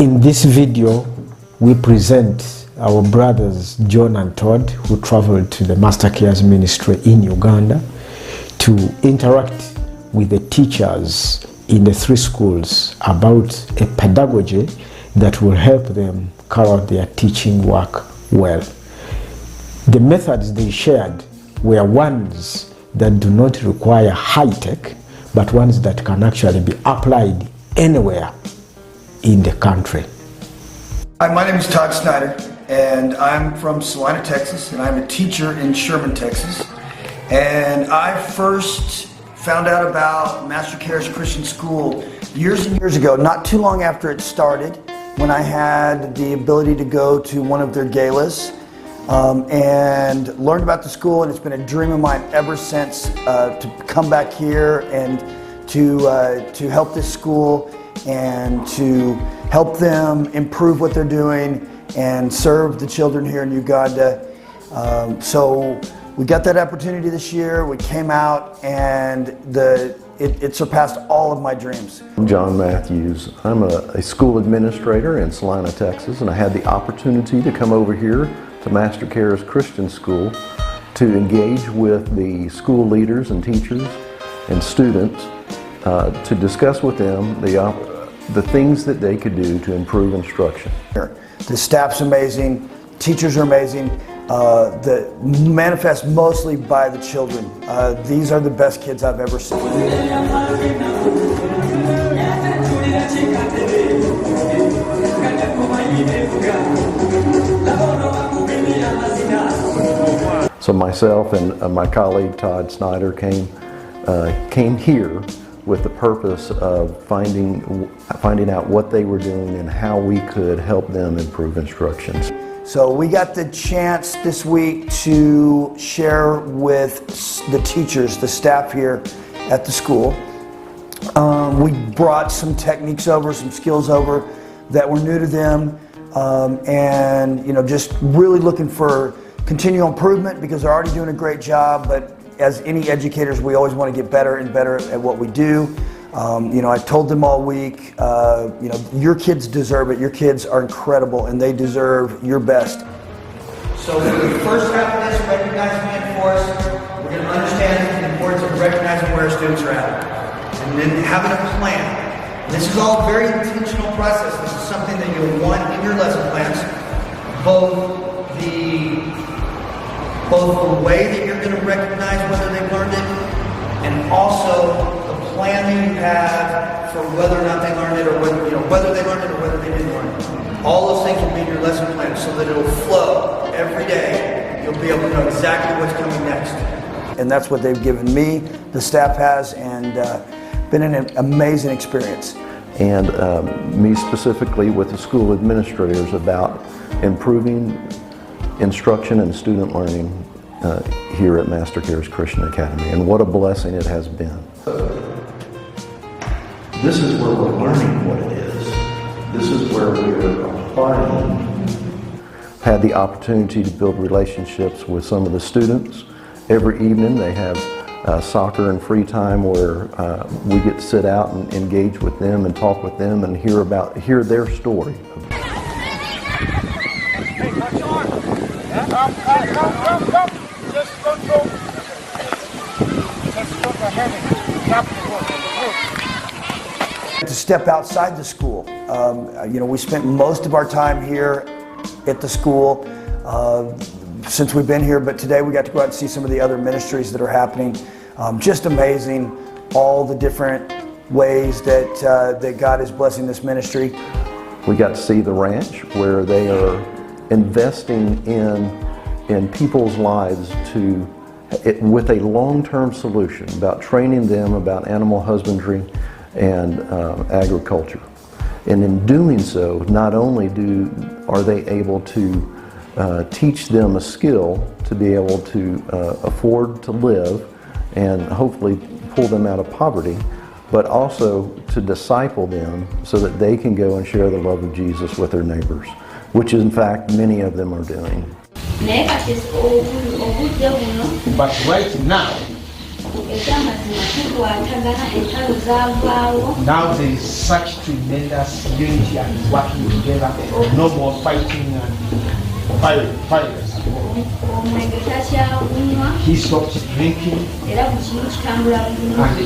In this video, we present our brothers John and Todd, who traveled to the Mastercare's ministry in Uganda to interact with the teachers in the 3 schools about a pedagogy that will help them carry out their teaching work well. The methods they shared were ones that do not require high-tech, but ones that can actually be applied anywhere in the country. Hi, my name is Todd Snyder, and I'm from Salina, Texas, and I'm a teacher in Sherman, Texas. And I first found out about Mastercare's Christian School years and years ago, not too long after it started, when I had the ability to go to one of their galas and learned about the school, and it's been a dream of mine ever since to come back here and to help this school and to help them improve what they're doing and serve the children here in Uganda. So we got that opportunity this year. We came out, and it surpassed all of my dreams. I'm John Matthews. I'm a school administrator in Salina, Texas, and I had the opportunity to come over here to Mastercare's Christian School to engage with the school leaders and teachers and students to discuss with them the things that they could do to improve instruction. The staff's amazing, teachers are amazing, manifest mostly by the children. These are the best kids I've ever seen. So myself and my colleague Todd Snyder came here with the purpose of finding out what they were doing and how we could help them improve instructions. So we got the chance this week to share with the teachers, the staff here at the school. We brought some techniques over, some skills over that were new to them, and just really looking for continual improvement because they're already doing a great job, but as any educators, we always want to get better and better at what we do. I told them all week, your kids deserve it. Your kids are incredible, and they deserve your best. So for the first half of this, recognizing and force, we're going to understand the importance of recognizing where our students are at, and then having a plan. This is all a very intentional process. This is something that you'll want in your lesson plans, both the way that you're going to recognize whether they've learned it, and also the plan that you have for whether or not they learned it, or whether they learned it or whether they didn't learn it. All those things will be in your lesson plan so that it'll flow every day. You'll be able to know exactly what's coming next. And that's what they've given me, the staff has, and been an amazing experience. And me specifically with the school administrators about improving instruction and student learning here at Mastercare's Christian Academy, and what a blessing it has been. This is where we're learning what it is. This is where we're applying. Had the opportunity to build relationships with some of the students. Every evening they have soccer and free time where we get to sit out and engage with them and talk with them and hear their story. To step outside the school. We spent most of our time here at the school since we've been here, but today we got to go out and see some of the other ministries that are happening. Just amazing, all the different ways that God is blessing this ministry. We got to see the ranch where they are investing in people's lives with a long-term solution about training them about animal husbandry and agriculture. And in doing so, not only are they able to teach them a skill to be able to afford to live and hopefully pull them out of poverty, but also to disciple them so that they can go and share the love of Jesus with their neighbors, which in fact many of them are doing. But right now, Now there is such tremendous unity and working together. No more fighting and violence. He stopped drinking and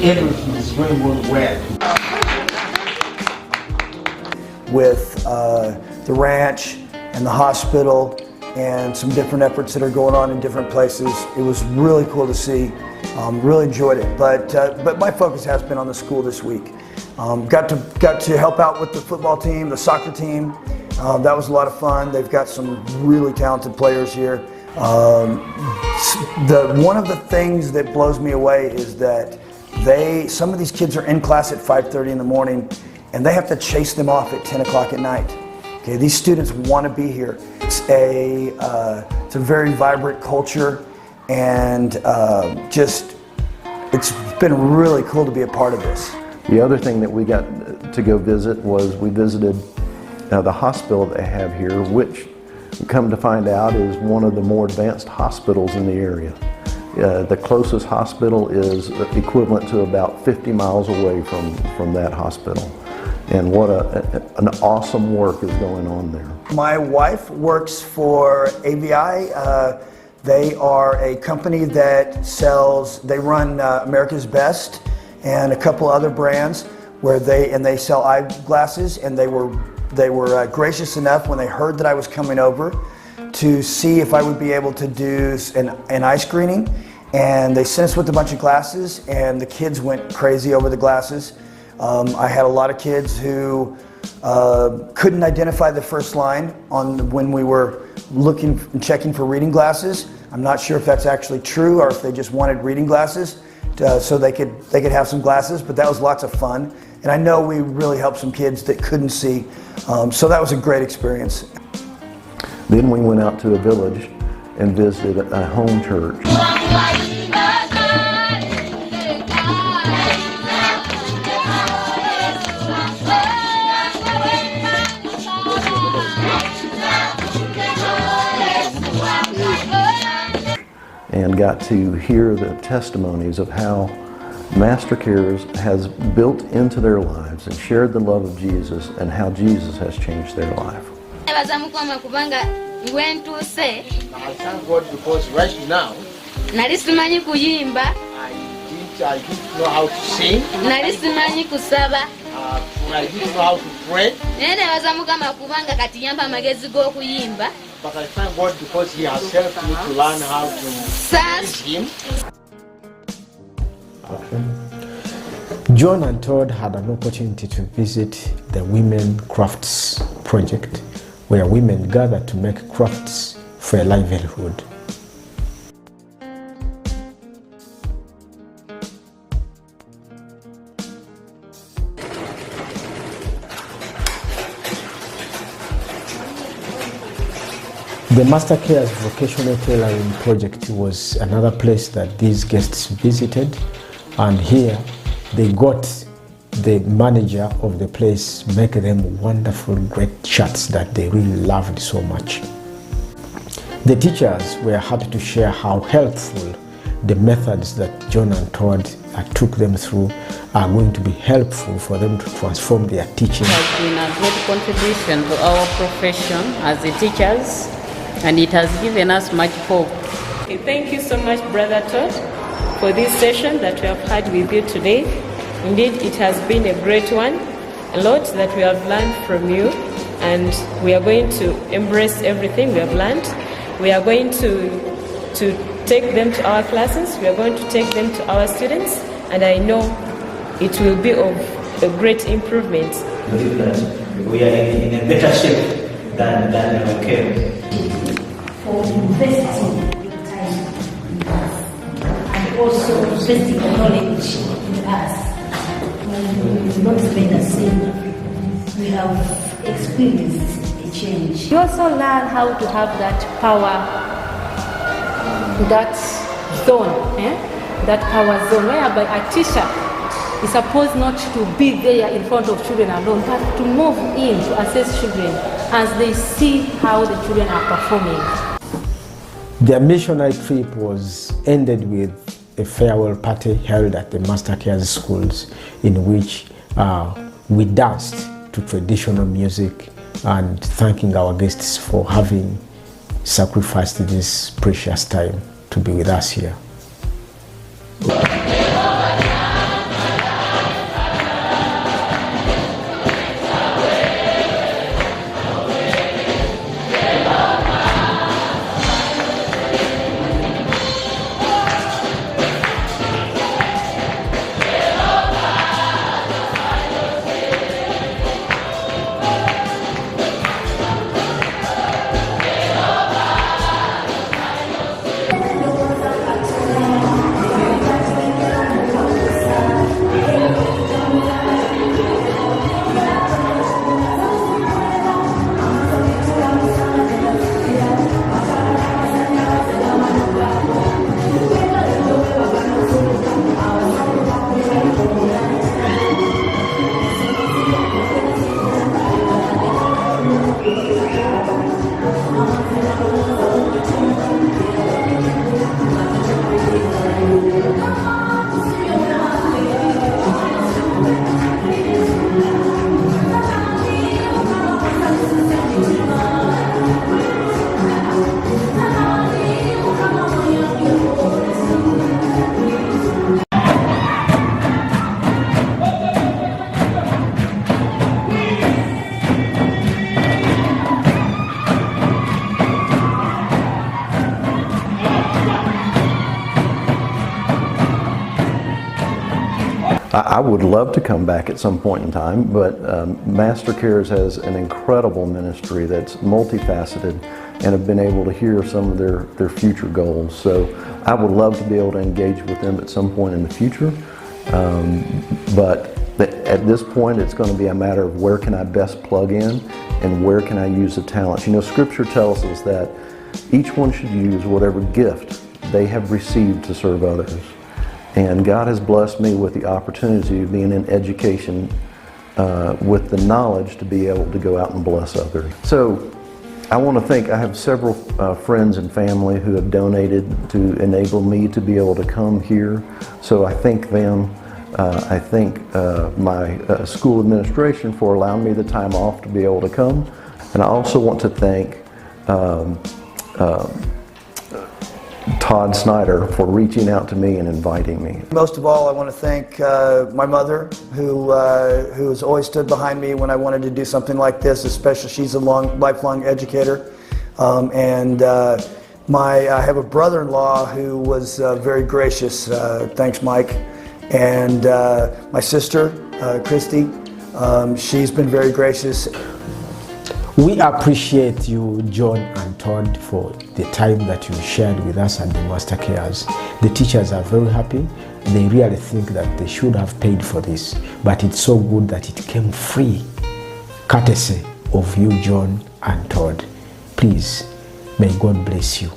everything is going on well. With the ranch and the hospital and some different efforts that are going on in different places. It was really cool to see. Really enjoyed it, but my focus has been on the school this week. Got to help out with the football team, the soccer team. That was a lot of fun. They've got some really talented players here. One of the things that blows me away is that some of these kids are in class at 5:30 in the morning, and they have to chase them off at 10 o'clock at night. Okay, these students want to be here. It's a very vibrant culture, and it's been really cool to be a part of this. The other thing that we got to go visit was we visited the hospital they have here, which, come to find out, is one of the more advanced hospitals in the area. The closest hospital is equivalent to about 50 miles away from that hospital. And what an awesome work is going on there. My wife works for AVI. They are a company that they run America's Best and a couple other brands where they sell eyeglasses, and they were gracious enough when they heard that I was coming over to see if I would be able to do an eye screening, and they sent us with a bunch of glasses, and the kids went crazy over the glasses. I had a lot of kids who couldn't identify the first line when we were looking and checking for reading glasses. I'm not sure if that's actually true or if they just wanted reading glasses so they could have some glasses, but that was lots of fun. And I know we really helped some kids that couldn't see, so that was a great experience. Then we went out to a village and visited a home church. And got to hear the testimonies of how Mastercare has built into their lives and shared the love of Jesus, and how Jesus has changed their life. I thank God because right now I didn't know how to sing, I didn't know how to pray, but I thank God because He has helped me to learn how to praise Him. John and Todd had an opportunity to visit the Women Crafts project, where women gather to make crafts for a livelihood. The Mastercare's Vocational Tailoring project was another place that these guests visited, and here they got the manager of the place make them wonderful, great shirts that they really loved so much. The teachers were happy to share how helpful the methods that John and Todd took them through are going to be helpful for them to transform their teaching. It has been a great contribution to our profession as the teachers, and it has given us much hope. Okay, thank you so much, Brother Todd, for this session that we have had with you today. Indeed, it has been a great one, a lot that we have learned from you, and we are going to embrace everything we have learned. We are going to take them to our classes, we are going to take them to our students, and I know it will be of a great improvement. We are in a better shape than we came. For investing your time in us, and also investing your knowledge in us. It's not been the same. We have experienced a change. You also learn how to have that power, that zone, that power zone, whereby a teacher is supposed not to be there in front of children alone, but to move in to assess children as they see how the children are performing. Their missionary trip was ended with a farewell party held at the Mastercare schools in which we danced to traditional music and thanking our guests for having sacrificed this precious time to be with us here. I would love to come back at some point in time, but Mastercare has an incredible ministry that's multifaceted and have been able to hear some of their future goals. So I would love to be able to engage with them at some point in the future. But at this point, it's going to be a matter of where can I best plug in and where can I use the talents. You know, Scripture tells us that each one should use whatever gift they have received to serve others. And God has blessed me with the opportunity of being in education with the knowledge to be able to go out and bless others. So I want to thank, I have several friends and family who have donated to enable me to be able to come here. So I thank them. I thank my school administration for allowing me the time off to be able to come. And I also want to thank Todd Snyder for reaching out to me and inviting me. Most of all, I want to thank my mother, who has always stood behind me when I wanted to do something like this, especially she's a lifelong educator. I have a brother-in-law who was very gracious. Thanks, Mike. And my sister, Christy, she's been very gracious. We appreciate you, John and Todd, for the time that you shared with us at the Mastercares. The teachers are very happy. They really think that they should have paid for this, but it's so good that it came free, courtesy of you, John and Todd. Please, may God bless you.